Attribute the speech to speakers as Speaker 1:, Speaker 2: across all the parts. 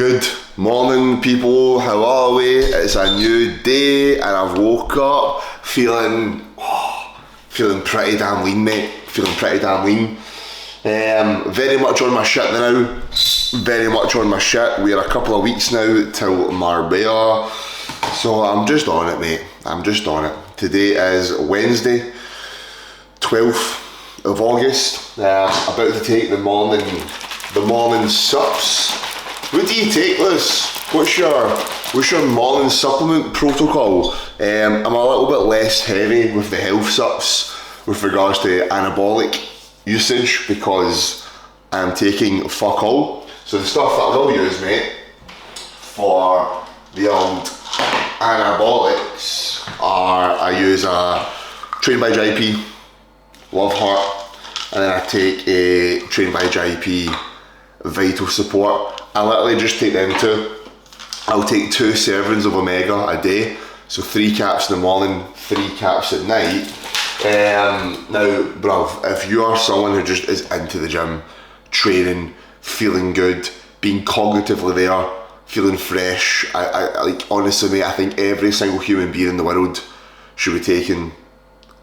Speaker 1: Good morning, people. How are we? It's a new day and I've woke up feeling pretty damn lean, mate. Feeling pretty damn lean. Very much on my shit now. Very much on my shit. We're a couple of weeks now till Marbella. So I'm just on it, mate. I'm just on it. Today is Wednesday, 12th of August. About to take the morning sups. What do you take, Liz? What's your morning supplement protocol? I'm a little bit less heavy with the health sups with regards to anabolic usage because I'm taking fuck all. So the stuff that I will use, mate, for the old anabolics I use a Trained by JP, Love Heart, and then I take a Trained by JP Vital Support. I literally just take them two. I'll take 2 servings of omega a day, so 3 caps in the morning, 3 caps at night. Now, bruv, if you are someone who just is into the gym, training, feeling good, being cognitively there, feeling fresh, I like, honestly, mate, I think every single human being in the world should be taking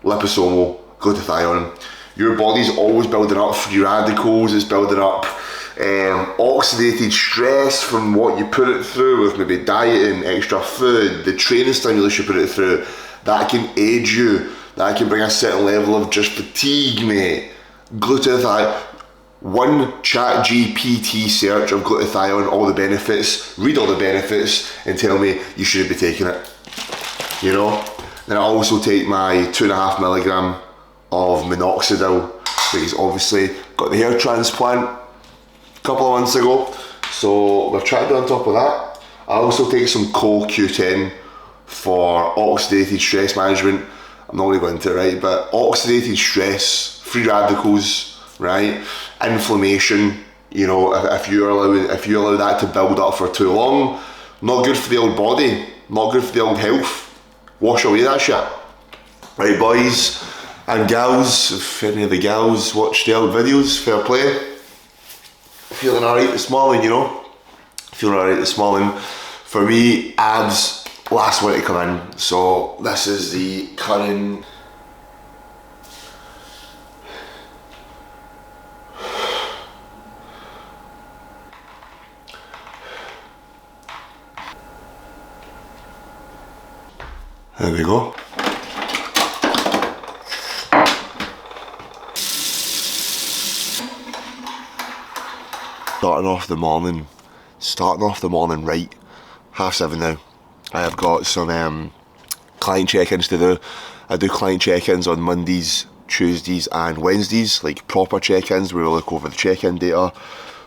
Speaker 1: liposomal glutathione. Your body's always building up free radicals, it's building up oxidated stress from what you put it through with maybe dieting, extra food, the training stimulus you put it through. That can aid you, that can bring a certain level of just fatigue, mate. Glutathione, one ChatGPT search of glutathione, all the benefits, read all the benefits and tell me you shouldn't be taking it, you know. Then I also take my 2.5 milligram of minoxidil because obviously got the hair transplant couple of months ago, so we're trying to be on top of that. I also take some CoQ10 for oxidated stress management. I'm not going to go into it, right, but oxidated stress, free radicals, right, inflammation, you know, if you allow that to build up for too long, not good for the old body, not good for the old health. Wash away that shit. Right, boys and gals, if any of the gals watch the old videos, fair play. Feeling alright this morning, you know. Feeling alright this morning. For me, abs last one to come in. So this is the current. There we go. Starting off the morning right, 7:30 now. I have got some client check-ins to do. I do client check-ins on Mondays, Tuesdays and Wednesdays, like proper check-ins where we look over the check-in data,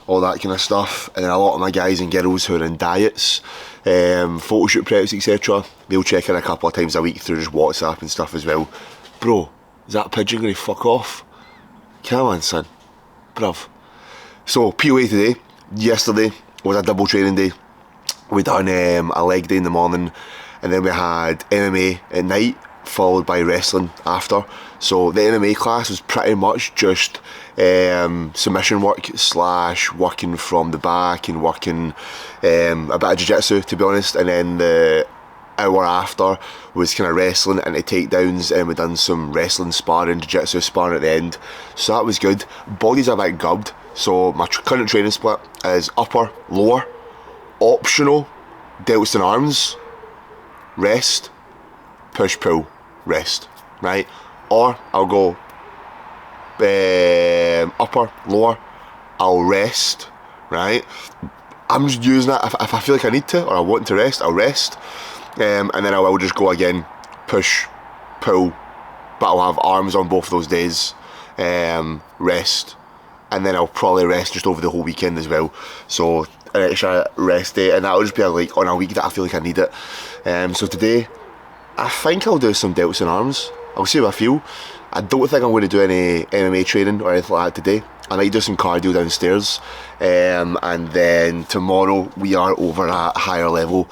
Speaker 1: all that kind of stuff. And then a lot of my guys and girls who are in diets, photo shoot preps, etc., they'll check in a couple of times a week through just WhatsApp and stuff as well. Bro, is that pigeon gonna fuck off? Come on, son. Bruv. So, POA today. Yesterday was a double training day. We done a leg day in the morning, and then we had MMA at night, followed by wrestling after. So the MMA class was pretty much just submission work / working from the back and working a bit of jiu-jitsu, to be honest. And then the hour after was kind of wrestling into takedowns, and we done some wrestling sparring, jiu-jitsu sparring at the end. So that was good. Body's a bit gubbed. So my current training split is upper, lower, optional, delts and arms, rest, push, pull, rest, right? Or I'll go upper, lower, I'll rest, right? I'm just using that if I feel like I need to or I want to rest, I'll rest. And then I will just go again, push, pull, but I'll have arms on both of those days, rest. And then I'll probably rest just over the whole weekend as well. So an extra rest day, and that'll just be like on a week that I feel like I need it. So today, I think I'll do some delts and arms. I'll see how I feel. I don't think I'm going to do any MMA training or anything like that today. I might do some cardio downstairs. And then tomorrow we are over at higher level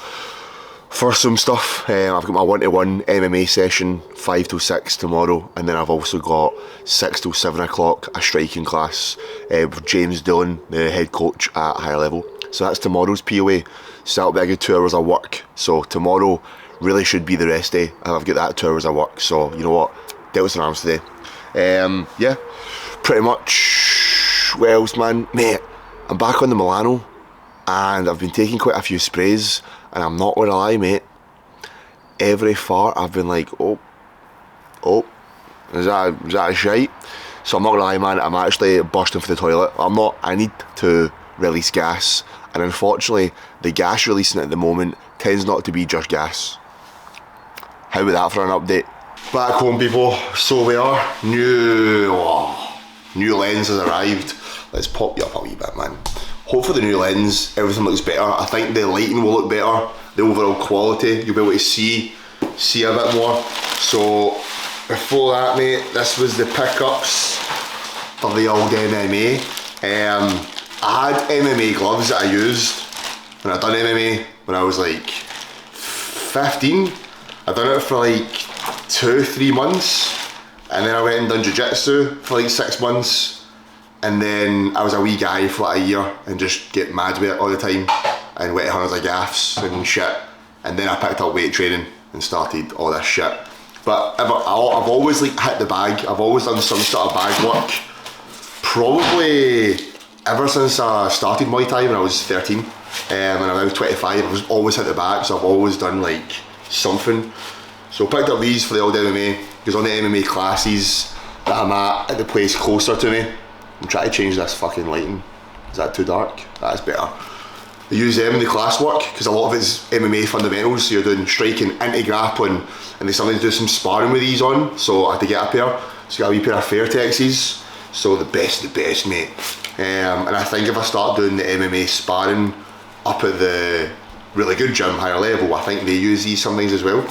Speaker 1: for some stuff. I've got my 1-to-1 MMA session 5 till 6 tomorrow, and then I've also got 6 till 7 o'clock a striking class with James Dillon, the head coach at higher level. So that's tomorrow's POA. So that'll be a good 2 hours of work. So tomorrow really should be the rest day. I've got that 2 hours of work. So you know what? Delts and arms today. Yeah, pretty much. What else, man? Mate, I'm back on the Milano and I've been taking quite a few sprays, and I'm not gonna lie, mate, every fart I've been like, oh, is that a shite? So I'm not gonna lie, man, I'm actually bursting for the toilet. I need to release gas, and unfortunately the gas releasing at the moment tends not to be just gas. How about that for an update? Back home, people, so we are. New lens has arrived. Let's pop you up a wee bit, man. Hope for the new lens, everything looks better. I think the lighting will look better. The overall quality, you'll be able to see a bit more. So before that, mate, this was the pickups for the old MMA. I had MMA gloves that I used when I done MMA when I was like 15. I done it for like 2-3 months, and then I went and done jiu-jitsu for like 6 months, and then I was a wee guy for like a year and just get mad with it all the time and went hundreds of gaffs and shit, and then I picked up weight training and started all this shit. But I've always like hit the bag. I've always done some sort of bag work, probably ever since I started Muay Thai when I was 13, and I'm now 25. I've always hit the bag, so I've always done like something. So I picked up these for the old MMA, because on the MMA classes that I'm at the place closer to me, I'm trying to change this fucking lighting. Is that too dark? That's better. They use them in the class work because a lot of it's MMA fundamentals, so you're doing striking into grappling, and they sometimes do some sparring with these on, so I had to get a pair. So I got a wee pair of Fairtexes, so the best, mate. And I think if I start doing the MMA sparring up at the really good gym, higher level, I think they use these sometimes as well.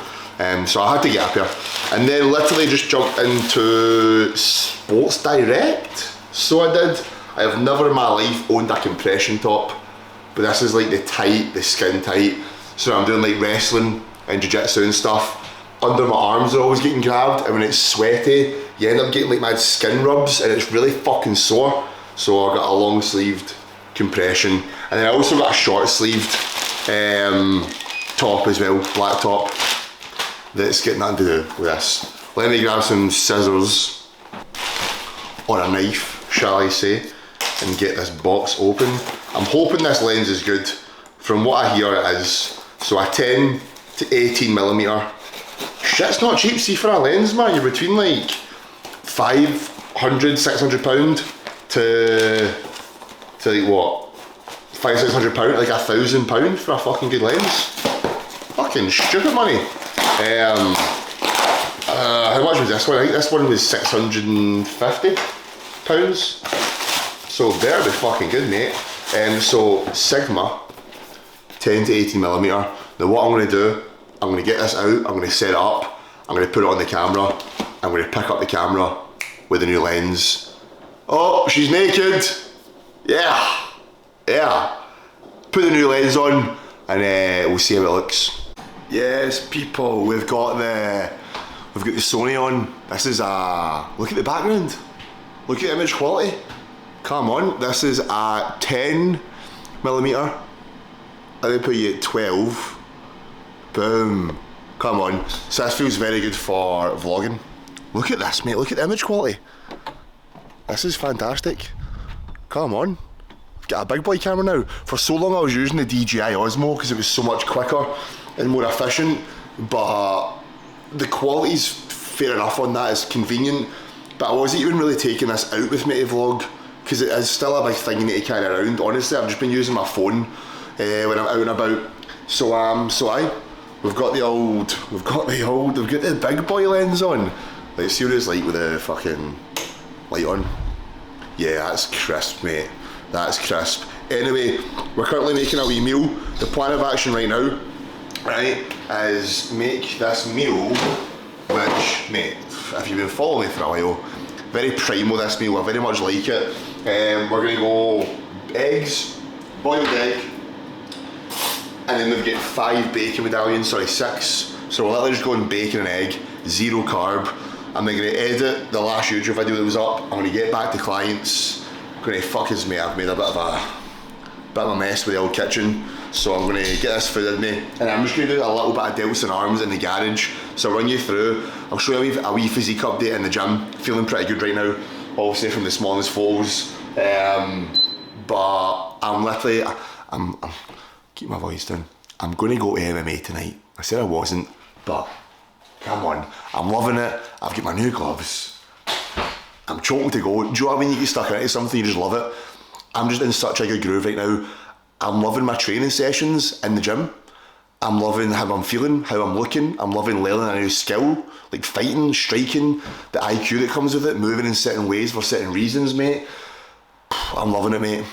Speaker 1: So I had to get a pair. And then literally just jumped into Sports Direct. So I did. I have never in my life owned a compression top, but this is like the skin tight. So I'm doing like wrestling and jiu-jitsu and stuff. Under my arms are always getting grabbed, and when it's sweaty, you end up getting like mad skin rubs, and it's really fucking sore. So I got a long sleeved compression, and then I also got a short sleeved top as well, black top, that's got nothing to do with this. Let me grab some scissors, or a knife, shall I say, and get this box open. I'm hoping this lens is good. From what I hear it is. So a 10 to 18mm. Shit's not cheap, see, for a lens, man. You're between like £500–600 to like what? £500–600, like £1,000 for a fucking good lens. Fucking stupid money. How much was this one? I think this one was £650. So better be fucking good, mate. So Sigma 10 to 18mm. Now what I'm going to do, I'm going to get this out, I'm going to set it up, I'm going to put it on the camera, I'm going to pick up the camera with the new lens. Oh, she's naked. Yeah. Put the new lens on, and we'll see how it looks. Yes, people, we've got the Sony on. This is look at the background. Look at the image quality. Come on, this is a 10mm. Let me put you at 12. Boom. Come on. So this feels very good for vlogging. Look at this, mate. Look at the image quality. This is fantastic. Come on. Got a big boy camera now. For so long I was using the DJI Osmo because it was so much quicker and more efficient, but the quality's fair enough on that. It's convenient, but I wasn't even really taking this out with me to vlog because it is still a big thing you need to carry around. Honestly, I've just been using my phone when I'm out and about. So we've got the big boy lens on. Let's see what it's like with the fucking light on. Yeah, that's crisp, mate. That's crisp. Anyway, we're currently making a wee meal. The plan of action right now, right, is make this meal, which, mate, if you've been following me for a while, very primal this meal, I very much like it. We're gonna go eggs, boiled egg, and then we've got 5 bacon medallions, sorry, 6. So we're literally just going bacon and egg, 0 carb. I'm then gonna edit the last YouTube video that was up. I'm gonna get back to clients. I'm gonna fuck his mate. I've made a bit bit of a mess with the old kitchen, so I'm going to get this food in me, and I'm just going to do a little bit of delts and arms in the garage. So I'll run you through, I'll show you a wee physique update in the gym. Feeling pretty good right now, obviously from this morning's photos, but I'm literally, I'm keep my voice down, I'm going to go to MMA tonight. I said I wasn't, but come on, I'm loving it. I've got my new gloves, I'm choking to go. Do you know what I mean? You get stuck into something, you just love it. I'm just in such a good groove right now. I'm loving my training sessions in the gym. I'm loving how I'm feeling, how I'm looking. I'm loving learning a new skill, like fighting, striking, the IQ that comes with it, moving in certain ways for certain reasons, mate. I'm loving it, mate.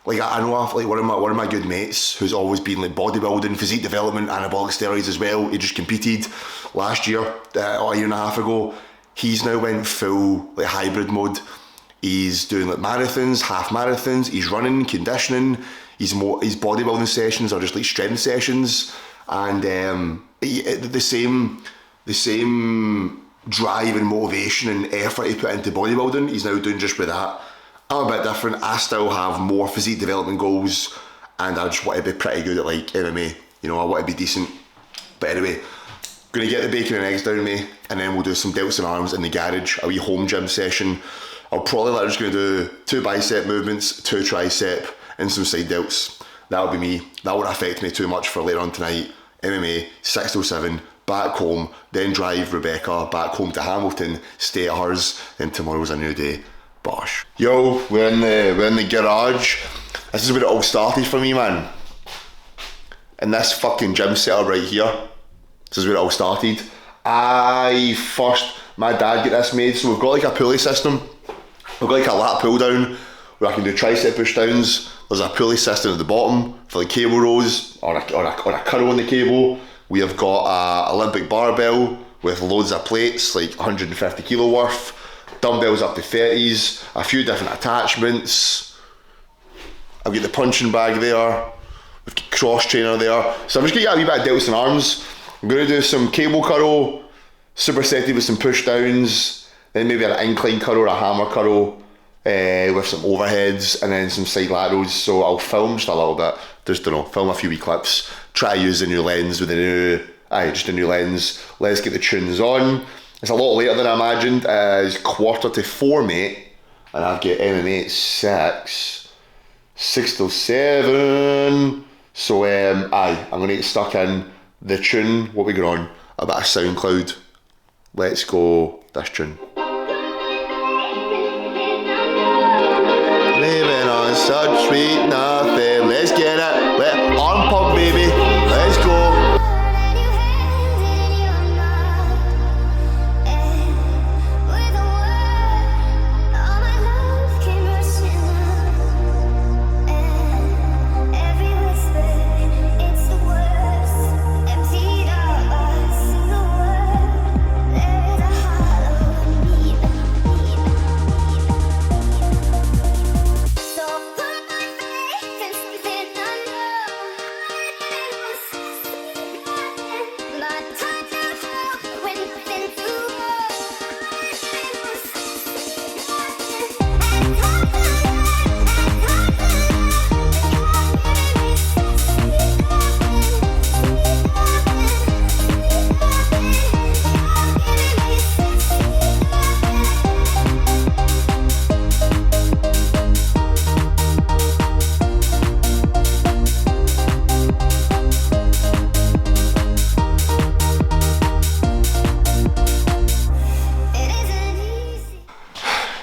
Speaker 1: Like I know like one of my good mates who's always been like bodybuilding, physique development, anabolic steroids as well. He just competed last year, or a year and a half ago. He's now went full like hybrid mode. He's doing like marathons, half marathons. He's running, conditioning. His bodybuilding sessions are just like strength sessions, and the same drive and motivation and effort he put into bodybuilding, he's now doing just with that. I'm a bit different. I still have more physique development goals, and I just want to be pretty good at like MMA. You know, I want to be decent. But anyway, gonna get the bacon and eggs down me, and then we'll do some delts and arms in the garage, a wee home gym session. I'll probably like just gonna do 2 bicep movements, 2 tricep, and some side delts. That'll be me. That won't affect me too much for later on tonight. MMA, 6 till 7, back home, then drive Rebecca back home to Hamilton, stay at hers, and tomorrow's a new day. Bosh. Yo, we're in the garage. This is where it all started for me, man. And this fucking gym setup right here. This is where it all started. My dad got this made, so we've got like a pulley system. We've got like a lat pull down where I can do tricep push downs. There's a pulley system at the bottom for the cable rows or a curl on the cable. We have got a Olympic barbell with loads of plates, like 150 kilo worth. Dumbbells up to 30s, a few different attachments. I've got the punching bag there, we've got cross trainer there. So I'm just going to get a wee bit of delts and arms. I'm going to do some cable curl, supersetted with some push downs, then maybe an incline curl or a hammer curl with some overheads, and then some side laterals. So I'll film just a little bit, film a few wee clips, try to use the new lens with just a new lens. Let's get the tunes on. It's a lot later than I imagined. It's 3:45, mate, and I've got MMA at 6 till 7. So I'm going to get stuck in the tune. What we got on? A bit of SoundCloud. Let's go this tune. Living on such sweet nothing. Let's get it. Arm pump, baby. Let's go.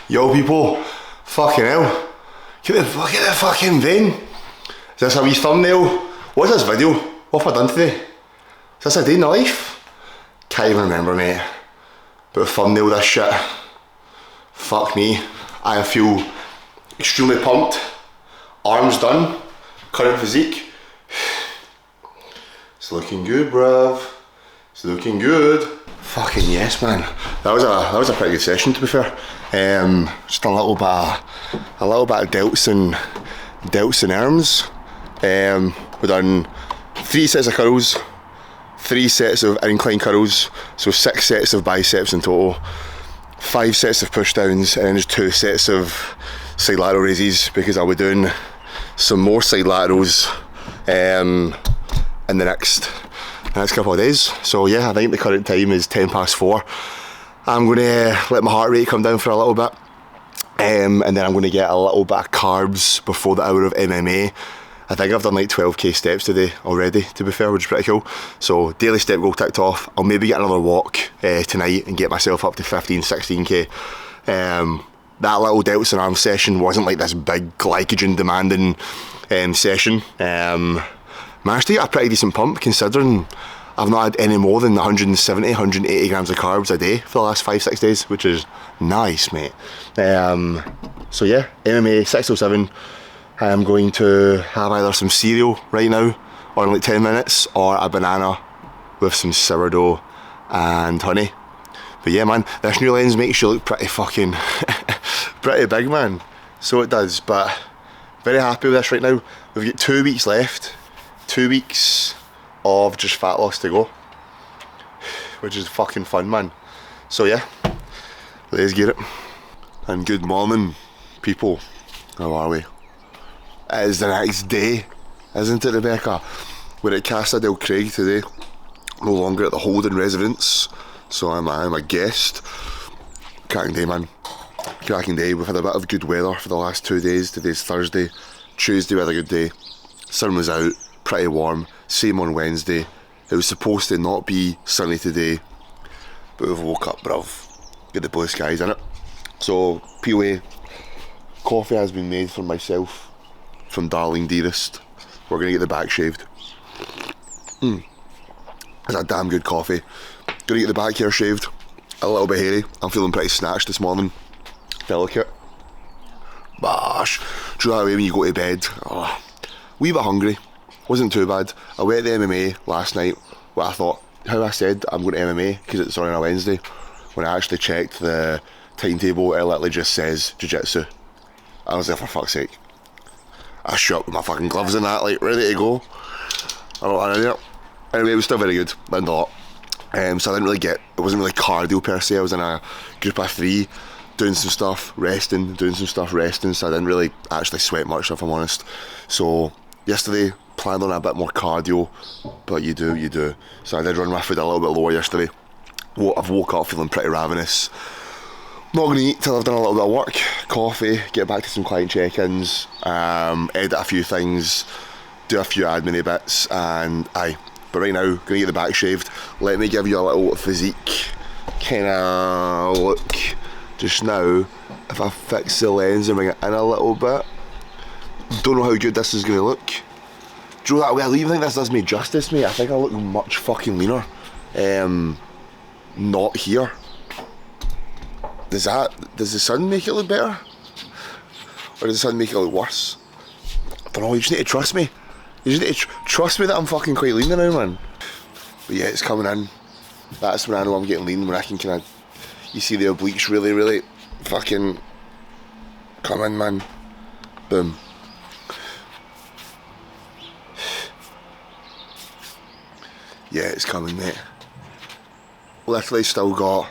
Speaker 1: Yo people, fucking hell, get the fucking vein. Is this a wee thumbnail? What's this video? What have I done today? Is this a day in the life? Can't even remember, mate. But thumbnail this shit. Fuck me. I feel extremely pumped. Arms done. Current physique. It's looking good, bruv. It's looking good. Fucking yes, man. That was a pretty good session, to be fair. Just a little bit of delts and arms. We've done 3 sets of curls, 3 sets of incline curls, so 6 sets of biceps in total, 5 sets of push downs, and then just 2 sets of side lateral raises, because I'll be doing some more side laterals in the next couple of days. So yeah, I think the current time is 4:10. I'm going to let my heart rate come down for a little bit, and then I'm going to get a little bit of carbs before the hour of MMA. I think I've done like 12k steps today already, to be fair, which is pretty cool. So daily step goal ticked off. I'll maybe get another walk tonight and get myself up to 15-16k. That little delts and arms session wasn't like this big glycogen demanding session. Managed to get a pretty decent pump considering I've not had any more than 170, 180 grams of carbs a day for the last 5-6 days, which is nice, mate. So yeah, MMA 6:07. I'm going to have either some cereal right now, or in like 10 minutes, or a banana with some sourdough and honey. But yeah, man, this new lens makes you look pretty fucking, pretty big, man. So it does, but very happy with this right now. We've got 2 weeks left, 2 weeks of just fat loss to go, which is fucking fun, man. So yeah, let's get it. And good morning, people. How are we? It is the next day, isn't it, Rebecca? We're at Casa del Craig today, no longer at the Holden residence, so I'm a guest. Cracking day, man. Cracking day. We've had a bit of good weather for the last 2 days. Today's Thursday. Tuesday we had a good day. Sun was out, pretty warm. Same on Wednesday. It was supposed to not be sunny today, but we've woke up, bruv. Get the blue skies in it. So, POA, coffee has been made for myself from Darling Dearest. We're going to get the back shaved. It's a damn good coffee. Going to get the back hair shaved. A little bit hairy. I'm feeling pretty snatched this morning. Delicate. Bash. Do you know that way when you go to bed? Oh, wee bit hungry. Wasn't too bad. I went to the MMA last night. What I thought, how I said I'm going to MMA because it's on a Wednesday. When I actually checked the timetable, it literally just says jiu-jitsu. I was there for fuck's sake. I shot up with my fucking gloves and that, like ready to go. Anyway, it was still very good. Learned a lot. So I didn't really it wasn't really cardio per se. I was in a group of 3, doing some stuff, resting, doing some stuff, resting. So I didn't really actually sweat much, if I'm honest. So yesterday, planned on a bit more cardio, but you do. So I did run my food a little bit lower yesterday. I've woke up feeling pretty ravenous. Not going to eat till I've done a little bit of work, coffee, get back to some client check-ins, edit a few things, do a few admin bits, and aye. But right now, going to get the back shaved. Let me give you a little physique kind of look just now. If I fix the lens and bring it in a little bit, don't know how good this is going to look. Do you know that? I don't even think this does me justice, mate. I think I look much fucking leaner. Not here. Does the sun make it look better? Or does the sun make it look worse? I don't know, you just need to trust me. You just need to trust me that I'm fucking quite lean now, man. But yeah, it's coming in. That's when I know I'm getting lean, when I can kind of, you see the obliques really, really fucking come in, man. Boom. Yeah, it's coming, mate. Literally still got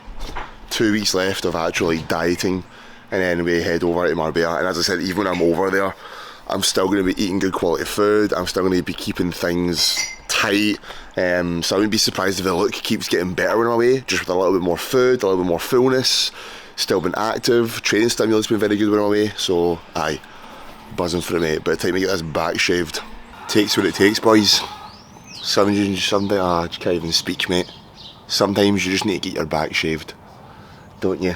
Speaker 1: 2 weeks left of actually dieting, and then we head over to Marbella. And as I said, even when I'm over there, I'm still going to be eating good quality food. I'm still going to be keeping things tight. So I wouldn't be surprised if the look keeps getting better when I'm away, just with a little bit more food, a little bit more fullness. Still been active. Training stimulus been very good when I'm away. So aye, buzzing for it, mate. But time to get this back shaved. Takes what it takes, boys. Sometimes I can't even speak, mate. Sometimes you just need to get your back shaved, don't you?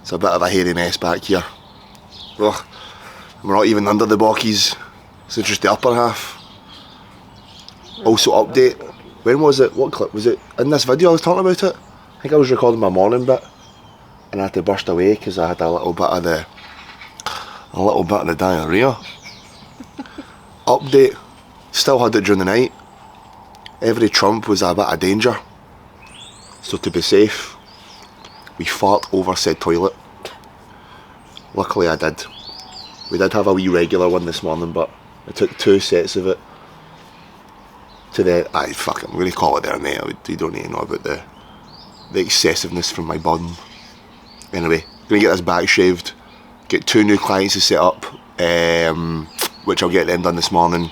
Speaker 1: It's a bit of a hairy mess back here. Ugh. We're not even under the bockies, so just the upper half. Also update, when was it, what clip was it? In this video I was talking about it? I think I was recording my morning bit and I had to burst away because I had a little bit of the diarrhea. Update, still had it during the night. Every Trump was a bit of danger. So to be safe, we fart over said toilet. Luckily I did. We did have a wee regular one this morning, but I took 2 sets of it to the, fuck it, I'm going to call it there, mate. You don't need to know about the excessiveness from my bum. Anyway, going to get this back shaved, get 2 new clients to set up. which I'll get them done this morning.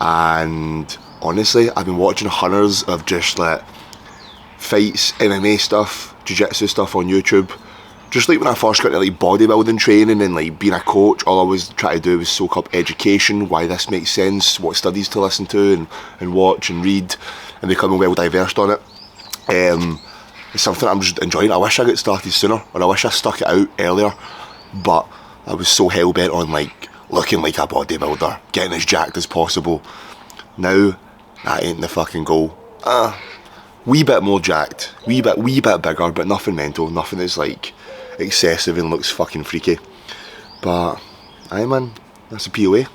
Speaker 1: And honestly, I've been watching hundreds of just like fights, MMA stuff, jiu-jitsu stuff on YouTube. Just like when I first got into like bodybuilding training and like being a coach, all I was trying to do was soak up education, why this makes sense, what studies to listen to and watch and read, and becoming well diversed on it. It's something I'm just enjoying. I wish I got started sooner, or I wish I stuck it out earlier, but I was so hell-bent on like looking like a bodybuilder, getting as jacked as possible. Now, that ain't the fucking goal. Wee bit more jacked, wee bit bigger, but nothing mental, nothing that's like excessive and looks fucking freaky. But aye man, that's a POA.